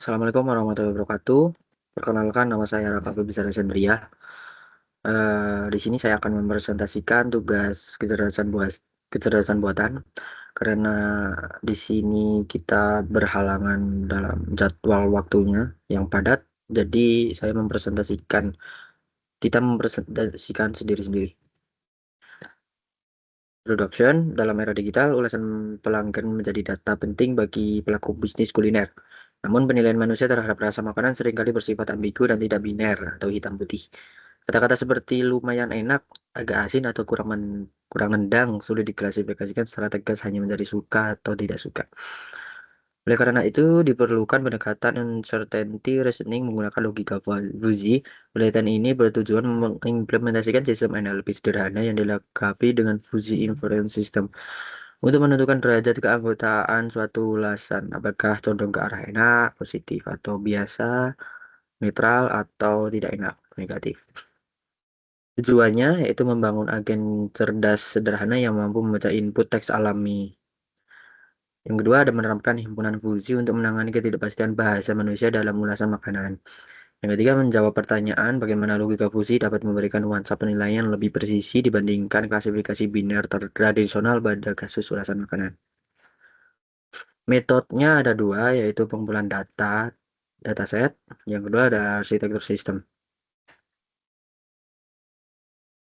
Assalamualaikum warahmatullahi wabarakatuh. Perkenalkan, nama saya Raka Febizar Chandria. Di sini saya akan mempresentasikan tugas kecerdasan buatan karena di sini kita berhalangan dalam jadwal waktunya yang padat. Jadi kita mempresentasikan sendiri-sendiri. Introduction, dalam era digital, ulasan pelanggan menjadi data penting bagi pelaku bisnis kuliner. Namun penilaian manusia terhadap rasa makanan seringkali bersifat ambigu dan tidak biner atau hitam putih. Kata-kata seperti lumayan enak, agak asin atau kurang nendang sulit diklasifikasikan secara tegas hanya menjadi suka atau tidak suka. Oleh karena itu, diperlukan pendekatan uncertainty reasoning menggunakan logika fuzzy. Penelitian ini bertujuan mengimplementasikan sistem NLP sederhana yang dilengkapi dengan fuzzy inference system untuk menentukan derajat keanggotaan suatu ulasan, apakah condong ke arah enak, positif, atau biasa, netral, atau tidak enak, negatif. Tujuannya yaitu membangun agen cerdas sederhana yang mampu membaca input teks alami. Yang kedua ada menerapkan himpunan fuzzy untuk menangani ketidakpastian bahasa manusia dalam ulasan makanan. Yang ketiga menjawab pertanyaan bagaimana logika fuzzy dapat memberikan nuansa penilaian lebih presisi dibandingkan klasifikasi biner tradisional pada kasus ulasan makanan. Metodenya ada dua, yaitu pengumpulan dataset. Yang kedua ada arsitektur sistem.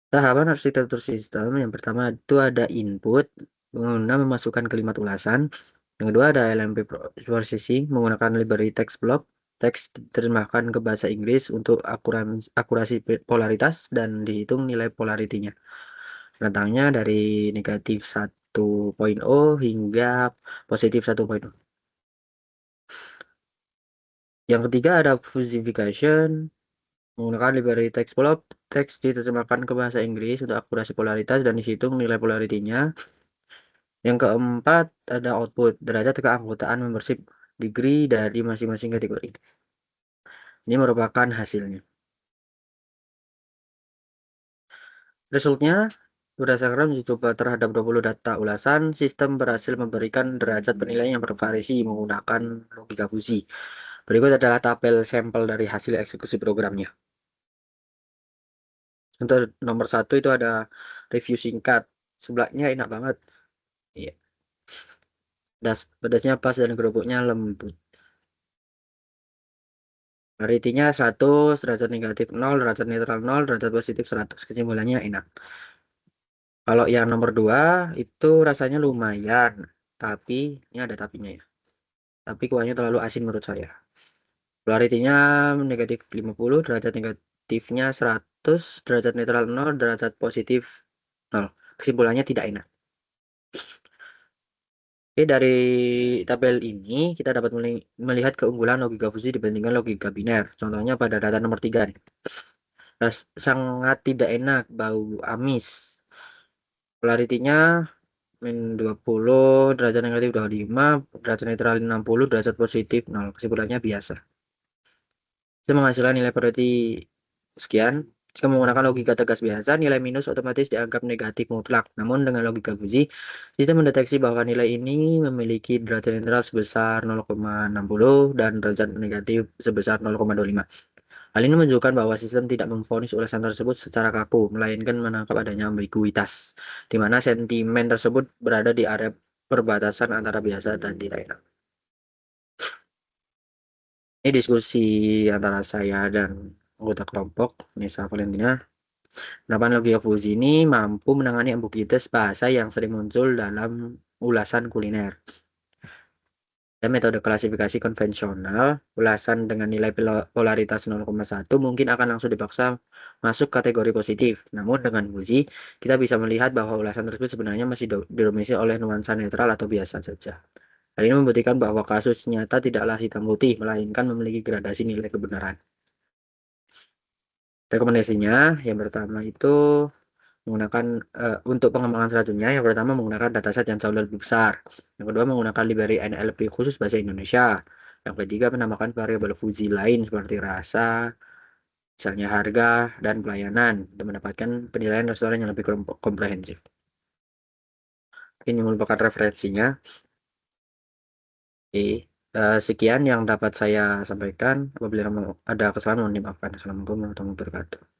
Tahapan arsitektur sistem yang pertama itu ada input, pengguna memasukkan kalimat ulasan. Yang kedua ada LMP processing, menggunakan library text block. Teks diterjemahkan ke bahasa Inggris untuk akurasi polaritas dan dihitung nilai polaritinya. Rentangnya dari negatif 1.0 hingga positif 1.0. Yang ketiga ada fusification, menggunakan library text block. Teks diterjemahkan ke bahasa Inggris untuk akurasi polaritas dan dihitung nilai polaritinya. Yang keempat ada output, derajat keanggotaan membership degree dari masing-masing kategori. Ini merupakan hasilnya. Resultnya, berdasarkan uji coba terhadap 20 data ulasan, sistem berhasil memberikan derajat penilaian yang bervariasi menggunakan logika fuzzy. Berikut adalah tabel sampel dari hasil eksekusi programnya. Untuk nomor satu itu ada review singkat. Sebelahnya enak banget. Iya. Pedasnya pas dan kerupuknya lembut. Ratingnya 100, derajat negatif 0, derajat netral 0, derajat positif 100. Kesimpulannya enak. Kalau yang nomor 2 itu rasanya lumayan. Tapi, ini ada tapinya ya. Tapi kuahnya terlalu asin menurut saya. Clarity-nya negatif 50, derajat negatifnya 100, derajat netral 0, derajat positif 0. Kesimpulannya tidak enak. Oke, dari tabel ini kita dapat melihat keunggulan logika fuzzy dibandingkan logika biner. Contohnya pada data nomor 3 nih. Sangat tidak enak, bau amis. Polarity-nya min 20, derajat negatif 25, derajat netral 60, derajat positif 0. Kesimpulannya biasa. Itu menghasilkan nilai priority sekian. Jika menggunakan logika tegas biasa, nilai minus otomatis dianggap negatif mutlak. Namun dengan logika fuzzy, sistem mendeteksi bahwa nilai ini memiliki derajat netral sebesar 0,60 dan derajat negatif sebesar 0,25. Hal ini menunjukkan bahwa sistem tidak memvonis ulasan tersebut secara kaku, melainkan menangkap adanya ambiguitas, di mana sentimen tersebut berada di area perbatasan antara biasa dan tidak enak. Ini diskusi antara saya dan anggota kelompok, Nisa Valentina. Penerapan logika fuzzy ini mampu menangani ambiguitas bahasa yang sering muncul dalam ulasan kuliner. Dan metode klasifikasi konvensional, ulasan dengan nilai polaritas 0,1 mungkin akan langsung dipaksa masuk kategori positif. Namun dengan fuzzy, kita bisa melihat bahwa ulasan tersebut sebenarnya masih didominasi oleh nuansa netral atau biasa saja. Hal ini membuktikan bahwa kasus nyata tidaklah hitam putih, melainkan memiliki gradasi nilai kebenaran. Rekomendasinya, yang pertama itu menggunakan untuk pengembangan selanjutnya, yang pertama menggunakan dataset yang jauh lebih besar. Yang kedua menggunakan library NLP khusus bahasa Indonesia. Yang ketiga menambahkan variabel fuzzy lain seperti rasa, misalnya harga, dan pelayanan untuk mendapatkan penilaian restoran yang lebih komprehensif. Ini merupakan referensinya. Oke. Sekian yang dapat saya sampaikan. Apabila ada kesalahan mohon dimaafkan. Assalamualaikum warahmatullahi wabarakatuh.